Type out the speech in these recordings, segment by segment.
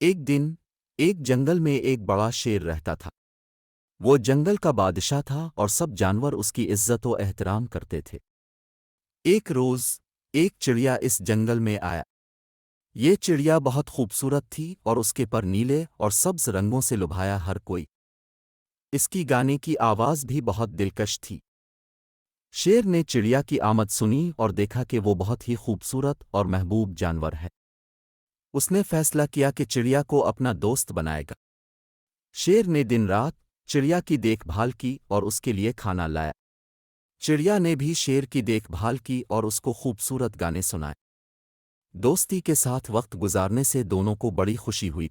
एक दिन एक जंगल में एक बड़ा शेर रहता था। वो जंगल का बादशाह था और सब जानवर उसकी इज्जत व एहतराम करते थे। एक रोज़ एक चिड़िया इस जंगल में आया। ये चिड़िया बहुत खूबसूरत थी और उसके पर नीले और सब्ज रंगों से लुभाया हर कोई। इसकी गाने की आवाज़ भी बहुत दिलकश थी। शेर ने चिड़िया की आमद सुनी और देखा कि वो बहुत ही खूबसूरत और महबूब जानवर है। उसने फैसला किया कि चिड़िया को अपना दोस्त बनाएगा। शेर ने दिन रात चिड़िया की देखभाल की और उसके लिए खाना लाया। चिड़िया ने भी शेर की देखभाल की और उसको खूबसूरत गाने सुनाए। दोस्ती के साथ वक्त गुजारने से दोनों को बड़ी खुशी हुई।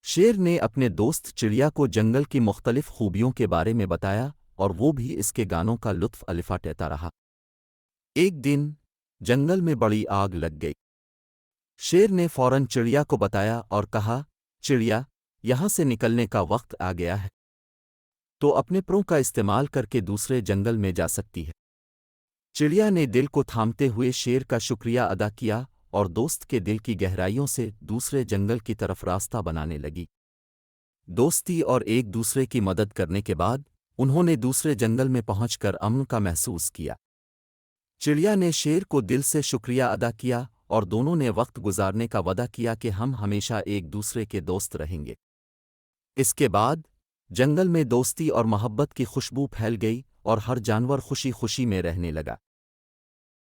शेर ने अपने दोस्त चिड़िया को जंगल की मुख्तलिफ खूबियों के बारे में बताया और वो भी इसके गानों का लुत्फ़ लेता रहा। एक दिन जंगल में बड़ी आग लग गई। शेर ने फौरन चिड़िया को बताया और कहा, चिड़िया, यहाँ से निकलने का वक्त आ गया है, तो अपने परों का इस्तेमाल करके दूसरे जंगल में जा सकती है। चिड़िया ने दिल को थामते हुए शेर का शुक्रिया अदा किया और दोस्त के दिल की गहराइयों से दूसरे जंगल की तरफ रास्ता बनाने लगी। दोस्ती और एक दूसरे की मदद करने के बाद उन्होंने दूसरे जंगल में पहुंचकर अमन का महसूस किया। चिड़िया ने शेर को दिल से शुक्रिया अदा किया और दोनों ने वक्त गुजारने का वादा किया कि हम हमेशा एक दूसरे के दोस्त रहेंगे। इसके बाद जंगल में दोस्ती और मोहब्बत की खुशबू फैल गई और हर जानवर खुशी खुशी में रहने लगा।